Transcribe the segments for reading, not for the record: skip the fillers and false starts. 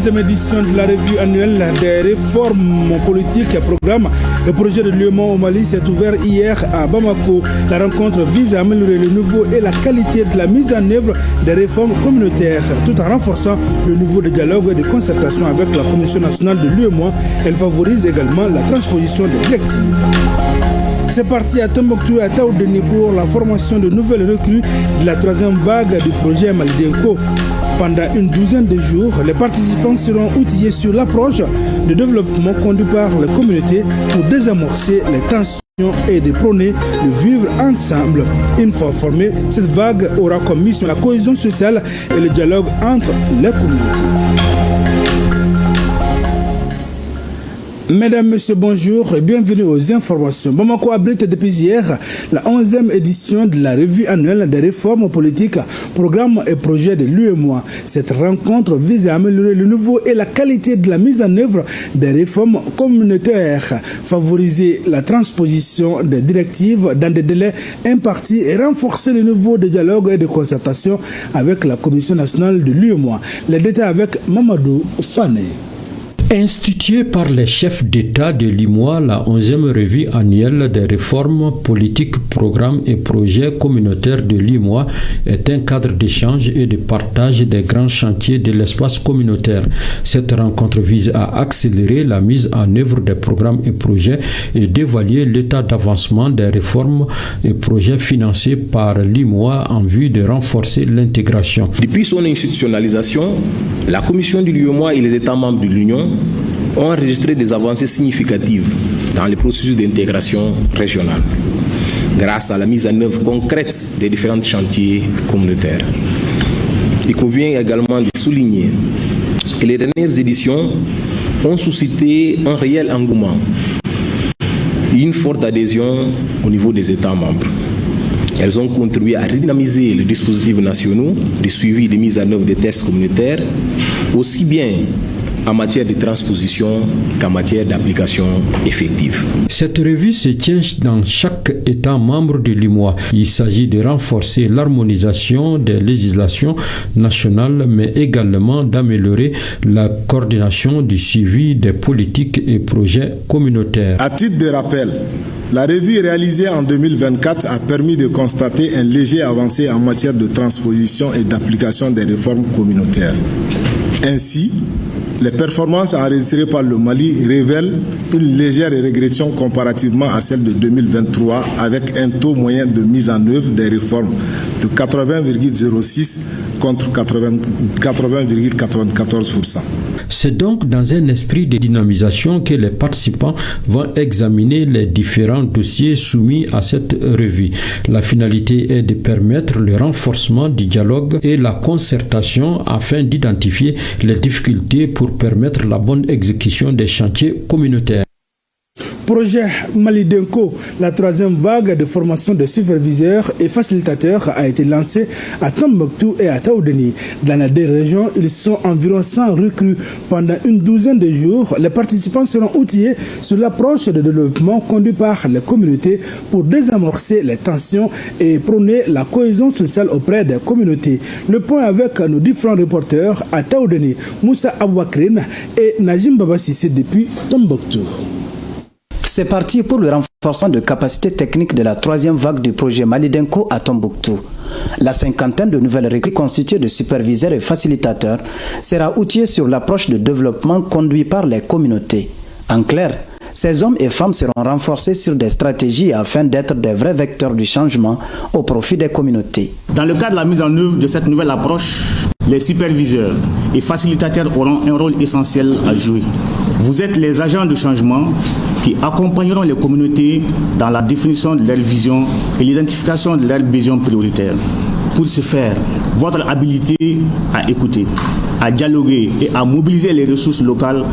11e édition de la revue annuelle des réformes politiques, programmes et projets de l'UEMOA au Mali s'est ouverte hier à Bamako. La rencontre vise à améliorer le niveau et la qualité de la mise en œuvre des réformes communautaires, tout en renforçant le niveau de dialogue et de concertation avec la Commission nationale de l'UEMOA. Elle favorise également la transposition des directives. C'est parti à Tombouctou et à Taoudeni pour la formation de nouvelles recrues de la 3e vague du projet Malidenko. Pendant une douzaine de jours, les participants seront outillés sur l'approche de développement conduit par les communautés pour désamorcer les tensions et de prôner le vivre ensemble. Une fois formée, cette vague aura comme mission la cohésion sociale et le dialogue entre les communautés. Mesdames, Messieurs, bonjour et bienvenue aux informations. Bamako abrite depuis hier la 11e édition de la revue annuelle des réformes politiques, programmes et projets de l'UEMOA. Cette rencontre vise à améliorer le niveau et la qualité de la mise en œuvre des réformes communautaires, favoriser la transposition des directives dans des délais impartis et renforcer le niveau de dialogue et de concertation avec la Commission nationale de l'UEMOA. Les détails avec Mamadou Fane. Instituée par les chefs d'État de l'UEMOA, la 11e revue annuelle des réformes politiques, programmes et projets communautaires de l'UEMOA est un cadre d'échange et de partage des grands chantiers de l'espace communautaire. Cette rencontre vise à accélérer la mise en œuvre des programmes et projets et d'évaluer l'état d'avancement des réformes et projets financés par l'UEMOA en vue de renforcer l'intégration. Depuis son institutionnalisation, la Commission de l'UEMOA et les États membres de l'Union ont enregistré des avancées significatives dans les processus d'intégration régionale, grâce à la mise en œuvre concrète des différents chantiers communautaires. Il convient également de souligner que les dernières éditions ont suscité un réel engouement et une forte adhésion au niveau des États membres. Elles ont contribué à redynamiser les dispositifs nationaux de suivi et de mise en œuvre des tests communautaires, aussi bien en matière de transposition qu'en matière d'application effective. Cette revue se tient dans chaque État membre de l'UEMOA. Il s'agit de renforcer l'harmonisation des législations nationales, mais également d'améliorer la coordination du suivi des politiques et projets communautaires. À titre de rappel, la revue réalisée en 2024 a permis de constater un léger avancée en matière de transposition et d'application des réformes communautaires. Ainsi, les performances enregistrées par le Mali révèlent une légère régression comparativement à celle de 2023 avec un taux moyen de mise en œuvre des réformes de 80,06 contre 80,94%. C'est donc dans un esprit de dynamisation que les participants vont examiner les différents dossiers soumis à cette revue. La finalité est de permettre le renforcement du dialogue et la concertation afin d'identifier les difficultés pour permettre la bonne exécution des chantiers communautaires. Projet Malidenko, la 3e vague de formation de superviseurs et facilitateurs a été lancée à Tombouctou et à Taoudeni. Dans les deux régions, ils sont environ 100 recrues. Pendant une douzaine de jours, les participants seront outillés sur l'approche de développement conduit par les communautés pour désamorcer les tensions et prôner la cohésion sociale auprès des communautés. Le point avec nos différents reporters à Taoudeni, Moussa Abouakrine et Najim Babassi depuis Tombouctou. C'est parti pour le renforcement de capacités techniques de la 3e vague du projet Malidenko à Tombouctou. La cinquantaine de nouvelles recrues constituées de superviseurs et facilitateurs sera outillée sur l'approche de développement conduit par les communautés. En clair, ces hommes et femmes seront renforcés sur des stratégies afin d'être des vrais vecteurs du changement au profit des communautés. Dans le cadre de la mise en œuvre de cette nouvelle approche, les superviseurs et facilitateurs auront un rôle essentiel à jouer. Vous êtes les agents de changement qui accompagneront les communautés dans la définition de leur vision et l'identification de leurs besoins prioritaires. Pour ce faire, votre habilité à écouter, à dialoguer et à mobiliser les ressources locales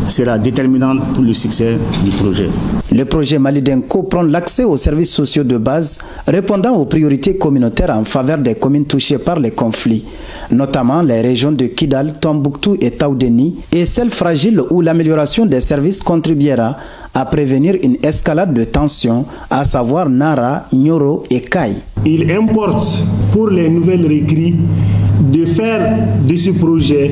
sera déterminante pour le succès du projet. Le projet Malidenko prend l'accès aux services sociaux de base répondant aux priorités communautaires en faveur des communes touchées par les conflits, notamment les régions de Kidal, Tombouctou et Taoudeni, et celles fragiles où l'amélioration des services contribuera à prévenir une escalade de tensions, à savoir Nara, Nyoro et Kai. Il importe pour les nouvelles recrues de de faire de ce projet,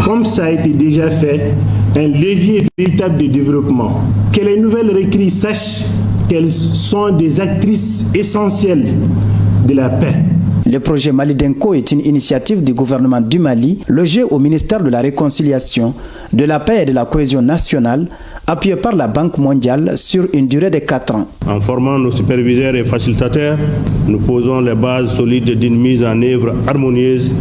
comme ça a été déjà fait, un levier véritable de développement. Que les nouvelles recrues sachent qu'elles sont des actrices essentielles de la paix. Le projet Malidenko est une initiative du gouvernement du Mali, logé au ministère de la Réconciliation, de la Paix et de la Cohésion nationale, appuyé par la Banque mondiale sur une durée de 4 ans. En formant nos superviseurs et facilitateurs, nous posons les bases solides d'une mise en œuvre harmonieuse,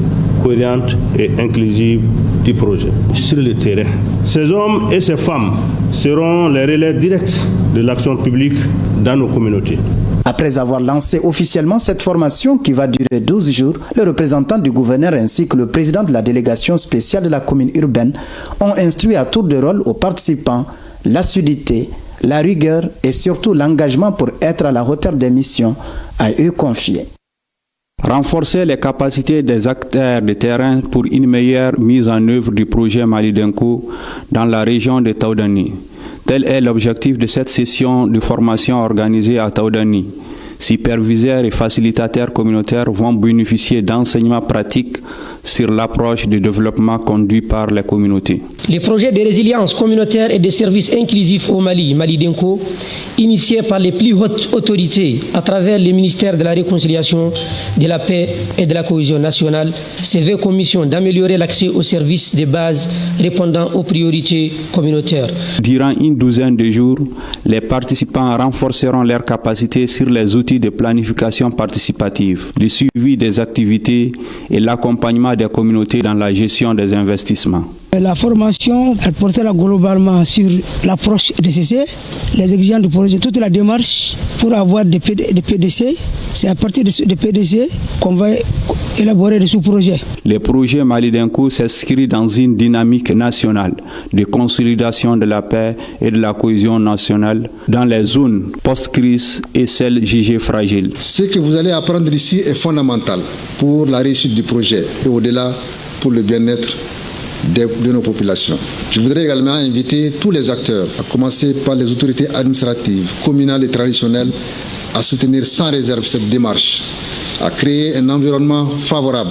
cohérente et inclusive du projet. Sur le terrain, ces hommes et ces femmes seront les relais directs de l'action publique dans nos communautés. Après avoir lancé officiellement cette formation qui va durer 12 jours, le représentant du gouverneur ainsi que le président de la délégation spéciale de la commune urbaine ont instruit à tour de rôle aux participants l'assiduité, la rigueur et surtout l'engagement pour être à la hauteur des missions à eux confiées. Renforcer les capacités des acteurs de terrain pour une meilleure mise en œuvre du projet Malidenko dans la région de Taoudani. Tel est l'objectif de cette session de formation organisée à Taoudani. Superviseurs et facilitateurs communautaires vont bénéficier d'enseignements pratiques sur l'approche de développement conduit par les communautés. Les projets de résilience communautaire et de services inclusifs au Mali, Malidenko, initiés par les plus hautes autorités à travers le ministère de la Réconciliation, de la Paix et de la Cohésion nationale, se veut comme mission d'améliorer l'accès aux services de base répondant aux priorités communautaires. Durant une douzaine de jours, les participants renforceront leurs capacités sur les outils de planification participative, le suivi des activités et l'accompagnement des communautés dans la gestion des investissements. La formation, elle portera globalement sur l'approche DCC, les exigences du projet, toute la démarche pour avoir des PDC. C'est à partir des PDC qu'on va élaborer des sous-projets. Le projet Malidenko s'inscrit dans une dynamique nationale de consolidation de la paix et de la cohésion nationale dans les zones post-crise et celles jugées fragiles. Ce que vous allez apprendre ici est fondamental pour la réussite du projet et au-delà pour le bien-être de nos populations. Je voudrais également inviter tous les acteurs, à commencer par les autorités administratives, communales et traditionnelles, à soutenir sans réserve cette démarche, à créer un environnement favorable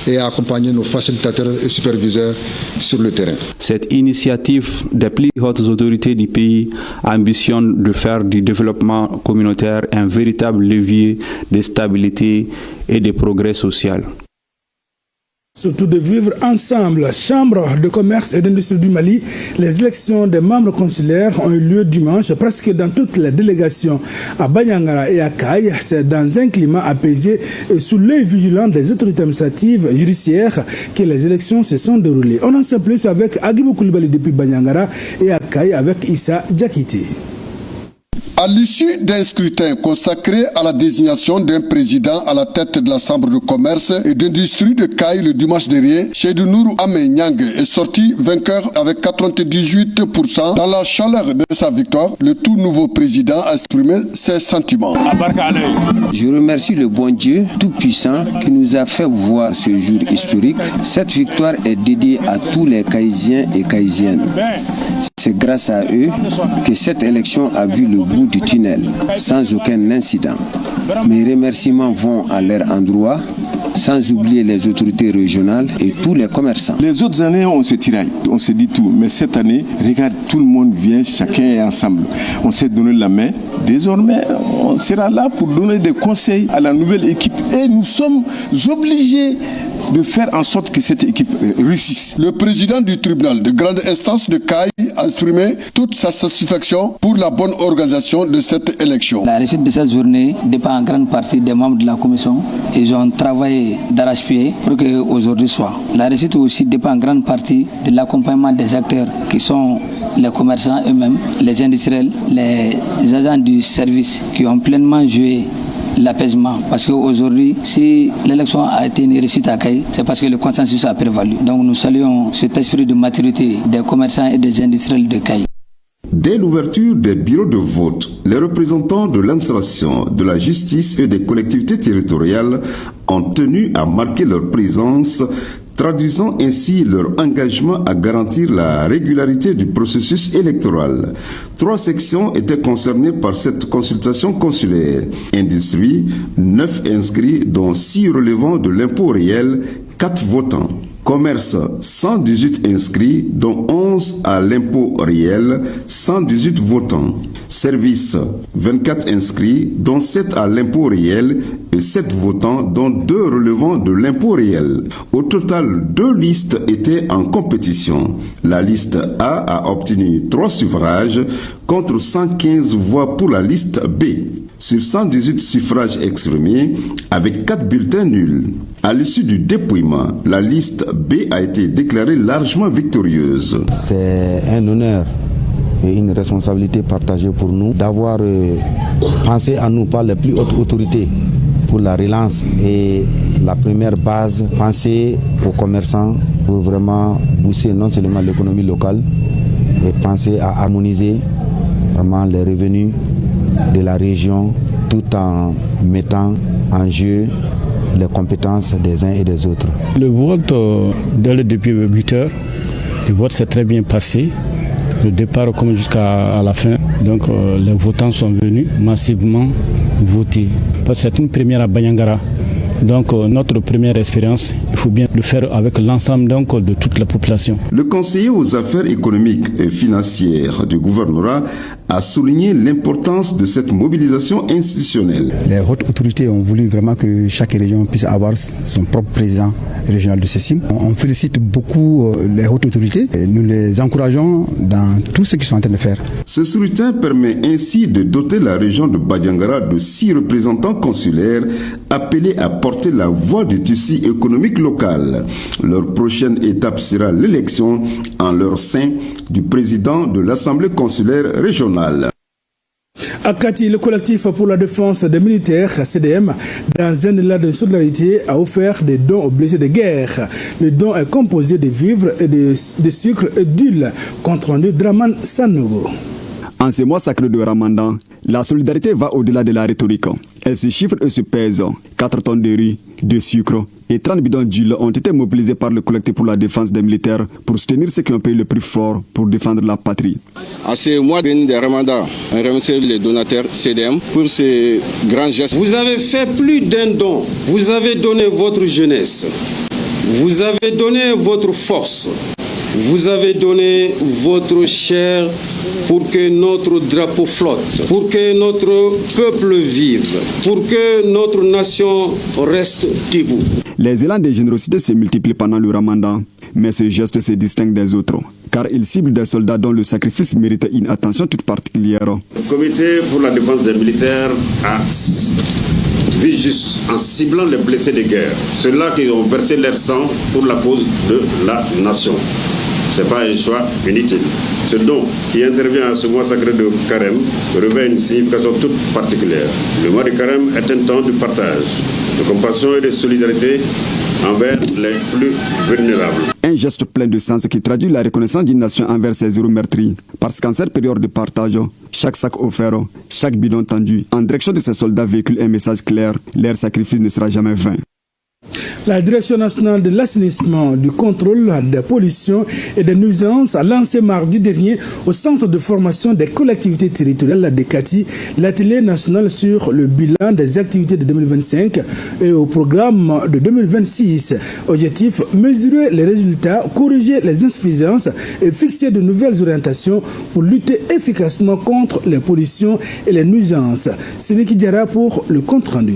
et à accompagner nos facilitateurs et superviseurs sur le terrain. Cette initiative des plus hautes autorités du pays ambitionne de faire du développement communautaire un véritable levier de stabilité et de progrès social. Surtout de vivre ensemble. Chambre de commerce et d'industrie du Mali, les élections des membres consulaires ont eu lieu dimanche presque dans toutes les délégations à Banyangara et à Kaï. C'est dans un climat apaisé et sous l'œil vigilant des autorités administratives judiciaires que les élections se sont déroulées. On en sait plus avec Agibou Koulibaly depuis Banyangara et à Kaï avec Issa Diakité. À l'issue d'un scrutin consacré à la désignation d'un président à la tête de la Chambre de commerce et d'industrie de Kaï le dimanche dernier, Seydou Nourou Amé Nyang est sorti vainqueur avec 98%. Dans la chaleur de sa victoire, le tout nouveau président a exprimé ses sentiments. Je remercie le bon Dieu tout-puissant qui nous a fait voir ce jour historique. Cette victoire est dédiée à tous les Kaïsiens et Kaïsiennes. C'est grâce à eux que cette élection a vu le bout du tunnel, sans aucun incident. Mes remerciements vont à leur endroit, sans oublier les autorités régionales et tous les commerçants. Les autres années, on se tiraille, on se dit tout. Mais cette année, regarde, tout le monde vient, chacun est ensemble. On s'est donné la main. Désormais, on sera là pour donner des conseils à la nouvelle équipe. Et nous sommes obligés de faire en sorte que cette équipe réussisse. Le président du tribunal de grande instance de Kaï a exprimé toute sa satisfaction pour la bonne organisation de cette élection. La réussite de cette journée dépend en grande partie des membres de la commission. Ils ont travaillé d'arrache-pied pour qu'aujourd'hui soit. La réussite aussi dépend en grande partie de l'accompagnement des acteurs qui sont les commerçants eux-mêmes, les industriels, les agents du service qui ont pleinement joué l'apaisement. Parce qu'aujourd'hui, si l'élection a été une réussite à Kaï, c'est parce que le consensus a prévalu. Donc nous saluons cet esprit de maturité des commerçants et des industriels de Kaï. Dès l'ouverture des bureaux de vote, les représentants de l'administration, de la justice et des collectivités territoriales ont tenu à marquer leur présence, traduisant ainsi leur engagement à garantir la régularité du processus électoral. 3 sections étaient concernées par cette consultation consulaire. Industrie, 9 inscrits, dont 6 relevant de l'impôt réel, 4 votants. Commerce, 118 inscrits, dont 11 à l'impôt réel, 118 votants. Service, 24 inscrits, dont 7 à l'impôt réel et 7 votants, dont 2 relevant de l'impôt réel. Au total, 2 listes étaient en compétition. La liste A a obtenu 3 suffrages contre 115 voix pour la liste B. Sur 118 suffrages exprimés, avec 4 bulletins nuls. À l'issue du dépouillement, la liste B a été déclarée largement victorieuse. C'est un honneur et une responsabilité partagée pour nous d'avoir pensé à nous par les plus hautes autorités pour la relance et la première base, penser aux commerçants pour vraiment booster non seulement l'économie locale, mais penser à harmoniser vraiment les revenus de la région tout en mettant en jeu les compétences des uns et des autres. Le vote, depuis 8 heures, le vote s'est très bien passé. Le départ comme jusqu'à la fin. Donc les votants sont venus massivement voter. Parce que c'est une première à Banyangara. Donc notre première expérience, il faut bien le faire avec l'ensemble de toute la population. Le conseiller aux affaires économiques et financières du gouvernorat a souligné l'importance de cette mobilisation institutionnelle. Les hautes autorités ont voulu vraiment que chaque région puisse avoir son propre président régional de CECIM. On félicite beaucoup les hautes autorités et nous les encourageons dans tout ce qu'ils sont en train de faire. Ce scrutin permet ainsi de doter la région de Badiangara de 6 représentants consulaires appelés à porter la voix du tissu économique local. Leur prochaine étape sera l'élection en leur sein du président de l'Assemblée consulaire régionale. À Kati, le collectif pour la défense des militaires, CDM, dans un élan de solidarité, a offert des dons aux blessés de guerre. Le don est composé de vivres et de sucre et d'huile, compte rendu Draman Sanogo. En ce mois sacré de Ramadan, la solidarité va au-delà de la rhétorique. Elle se chiffre et se pèse. 4 tonnes de riz, de sucre et 30 bidons d'huile ont été mobilisés par le collectif pour la défense des militaires pour soutenir ceux qui ont payé le prix fort pour défendre la patrie. À ce mois de Ramadan, on remercie les donateurs CDM pour ces grands gestes. Vous avez fait plus d'un don. Vous avez donné votre jeunesse. Vous avez donné votre force. Vous avez donné votre chair pour que notre drapeau flotte, pour que notre peuple vive, pour que notre nation reste debout. Les élans de générosité se multiplient pendant le Ramadan, mais ce geste se distingue des autres, car il cible des soldats dont le sacrifice mérite une attention toute particulière. Le comité pour la défense des militaires a vu juste en ciblant les blessés de guerre, ceux-là qui ont versé leur sang pour la cause de la nation. Ce n'est pas un choix inutile. Ce don qui intervient à ce mois sacré de Carême revêt une signification toute particulière. Le mois de Carême est un temps de partage, de compassion et de solidarité envers les plus vulnérables. Un geste plein de sens qui traduit la reconnaissance d'une nation envers ses héros meurtris. Parce qu'en cette période de partage, chaque sac offert, chaque bidon tendu, en direction de ces soldats véhicule un message clair. Leur sacrifice ne sera jamais vain. La Direction nationale de l'assainissement, du contrôle des pollutions et des nuisances a lancé mardi dernier au centre de formation des collectivités territoriales de Kati l'atelier national sur le bilan des activités de 2025 et au programme de 2026. Objectif, mesurer les résultats, corriger les insuffisances et fixer de nouvelles orientations pour lutter efficacement contre les pollutions et les nuisances. Sénéki Diara pour le compte rendu.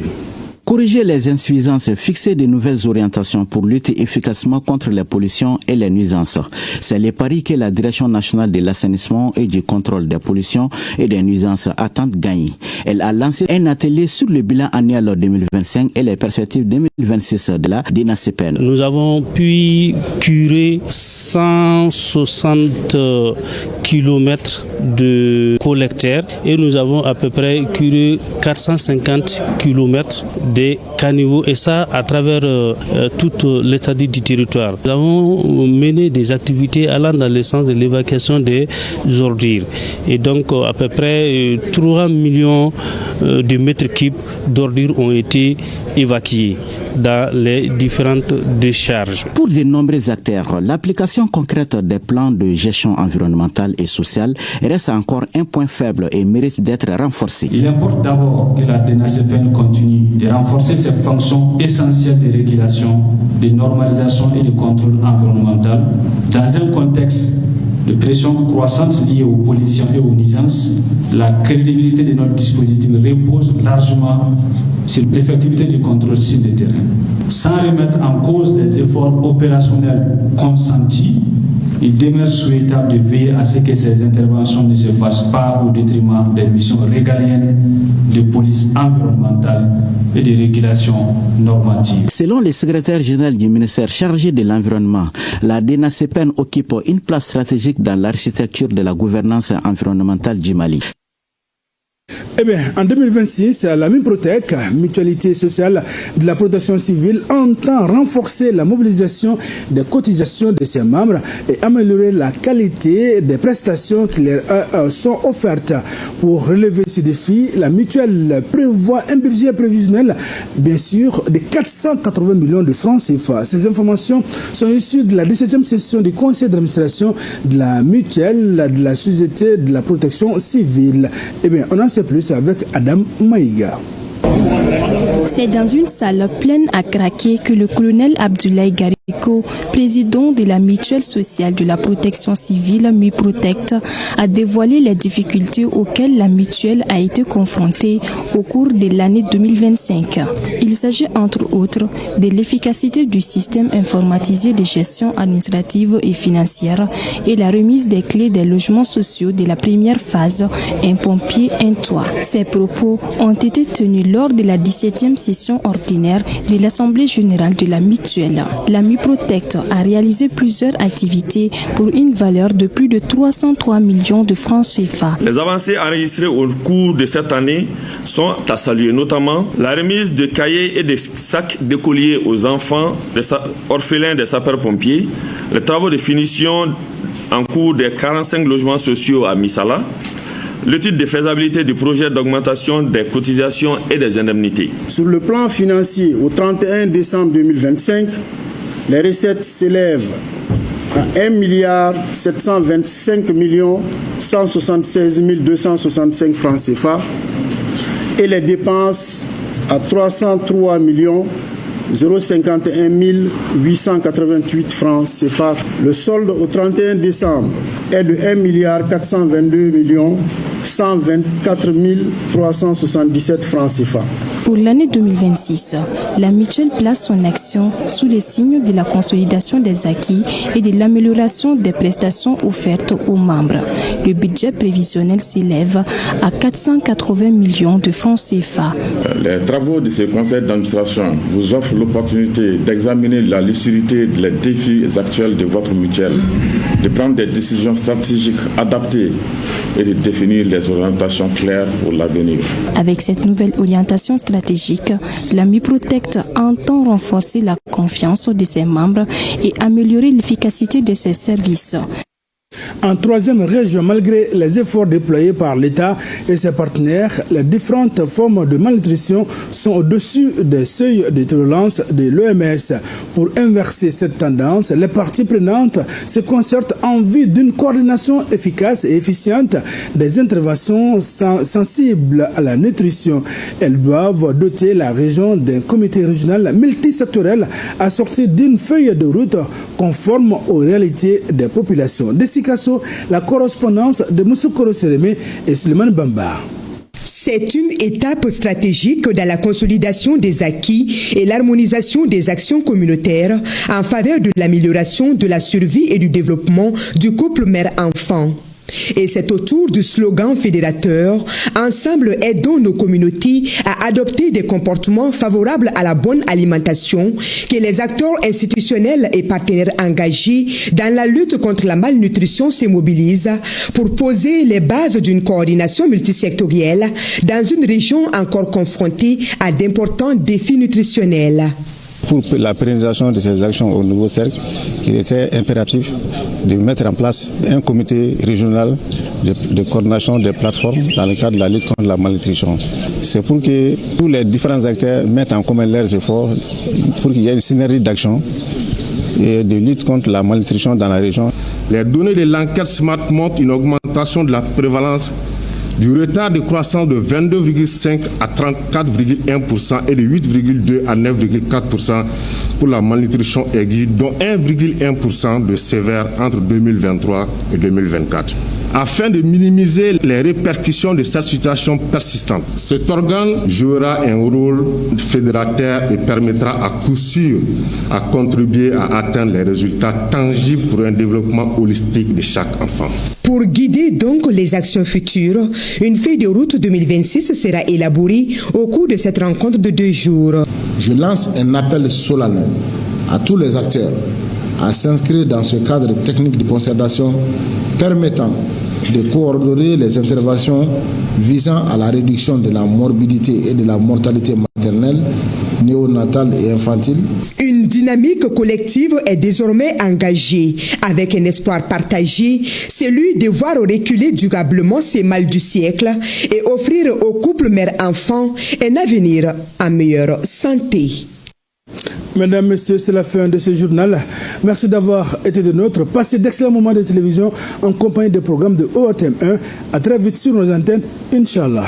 Corriger les insuffisances et fixer de nouvelles orientations pour lutter efficacement contre les pollutions et les nuisances. C'est le pari que la Direction nationale de l'assainissement et du contrôle des pollutions et des nuisances attend gagner. Elle a lancé un atelier sur le bilan annuel 2025 et les perspectives 2026 de la DINACPN. Nous avons pu curer 160 km de collecteurs et nous avons à peu près curé 450 km des caniveaux et ça à travers toute l'étendue du territoire. Nous avons mené des activités allant dans le sens de l'évacuation des ordures et donc à peu près 3 millions de mètres cubes d'ordures ont été évacués dans les différentes décharges. Pour de nombreux acteurs, l'application concrète des plans de gestion environnementale et sociale reste encore un point faible et mérite d'être renforcée. Il importe d'abord que la DINACPN continue de renforcer renforcer ses fonctions essentielles de régulation, de normalisation et de contrôle environnemental dans un contexte de pression croissante liée aux pollutions et aux nuisances. La crédibilité de notre dispositif repose largement sur l'effectivité du contrôle sur le terrain. Sans remettre en cause les efforts opérationnels consentis, il demeure souhaitable de veiller à ce que ces interventions ne se fassent pas au détriment des missions régaliennes de police environnementale et de régulation normative. Selon le secrétaire général du ministère chargé de l'environnement, la DENACEPEN occupe une place stratégique dans l'architecture de la gouvernance environnementale du Mali. Eh bien, en 2026, la MIPROTEC, Mutualité sociale de la protection civile, entend renforcer la mobilisation des cotisations de ses membres et améliorer la qualité des prestations qui leur sont offertes. Pour relever ces défis, la mutuelle prévoit un budget prévisionnel, bien sûr, de 480 millions de francs CFA. Ces informations sont issues de la 17e session du conseil d'administration de la mutuelle de la société de la protection civile. Eh bien, on en sait plus avec Adam Maïga. C'est dans une salle pleine à craquer que le colonel Abdoulaye Gariko, président de la mutuelle sociale de la protection civile MIPROTEC, a dévoilé les difficultés auxquelles la mutuelle a été confrontée au cours de l'année 2025. Il s'agit entre autres de l'efficacité du système informatisé de gestion administrative et financière et la remise des clés des logements sociaux de la première phase, un pompier, un toit. Ces propos ont été tenus lors de la 17e session ordinaire de l'Assemblée générale de la mutuelle. La MIPROTEC a réalisé plusieurs activités pour une valeur de plus de 303 millions de francs CFA. Les avancées enregistrées au cours de cette année sont à saluer, notamment la remise de cahiers et de sacs d'écoliers aux enfants orphelins des sapeurs-pompiers, les travaux de finition en cours des 45 logements sociaux à Missala, l'étude de faisabilité du projet d'augmentation des cotisations et des indemnités. Sur le plan financier, au 31 décembre 2025, les recettes s'élèvent à 1 725 176 265 francs CFA et les dépenses à 303 051 888 francs CFA. Le solde au 31 décembre est de 1 422 124 377 francs CFA. Pour l'année 2026, la mutuelle place son action sous les signes de la consolidation des acquis et de l'amélioration des prestations offertes aux membres. Le budget prévisionnel s'élève à 480 millions de francs CFA. Les travaux de ce conseil d'administration vous offrent l'opportunité d'examiner la lucidité des défis actuels de votre mutuelle, de prendre des décisions stratégiques adaptées et de définir les orientations claires pour l'avenir. Avec cette nouvelle orientation stratégique, la MIPROTEC entend renforcer la confiance de ses membres et améliorer l'efficacité de ses services. En troisième région, malgré les efforts déployés par l'État et ses partenaires, les différentes formes de malnutrition sont au-dessus des seuils de tolérance de l'OMS. Pour inverser cette tendance, les parties prenantes se concertent en vue d'une coordination efficace et efficiente des interventions sensibles à la nutrition. Elles doivent doter la région d'un comité régional multisectoriel assorti d'une feuille de route conforme aux réalités des populations. La correspondance de Moussokoro Sérémé et Suleiman Bamba. C'est une étape stratégique dans la consolidation des acquis et l'harmonisation des actions communautaires en faveur de l'amélioration de la survie et du développement du couple mère-enfant. Et c'est autour du slogan fédérateur « Ensemble, aidons nos communautés à adopter des comportements favorables à la bonne alimentation » que les acteurs institutionnels et partenaires engagés dans la lutte contre la malnutrition se mobilisent pour poser les bases d'une coordination multisectorielle dans une région encore confrontée à d'importants défis nutritionnels. Pour la pérennisation de ces actions au nouveau cercle, il était impératif de mettre en place un comité régional de coordination des plateformes dans le cadre de la lutte contre la malnutrition. C'est pour que tous les différents acteurs mettent en commun leurs efforts pour qu'il y ait une synergie d'action et de lutte contre la malnutrition dans la région. Les données de l'enquête SMART montrent une augmentation de la prévalence du retard de croissance de 22,5 à 34,1% et de 8,2 à 9,4% pour la malnutrition aiguë, dont 1,1% de sévère entre 2023 et 2024. Afin de minimiser les répercussions de cette situation persistante, cet organe jouera un rôle fédérateur et permettra à coup sûr à contribuer à atteindre les résultats tangibles pour un développement holistique de chaque enfant. Pour guider donc les actions futures, une feuille de route 2026 sera élaborée au cours de cette rencontre de 2 jours. Je lance un appel solennel à tous les acteurs à s'inscrire dans ce cadre technique de concertation permettant de coordonner les interventions visant à la réduction de la morbidité et de la mortalité maternelle, néonatale et infantile. Une dynamique collective est désormais engagée avec un espoir partagé, celui de voir reculer durablement ces mâles du siècle et offrir aux couples mère-enfant un avenir en meilleure santé. Mesdames, Messieurs, c'est la fin de ce journal. Merci d'avoir été de nôtres. Passez d'excellents moments de télévision en compagnie des programmes de OATM 1. À très vite sur nos antennes, Inch'Allah.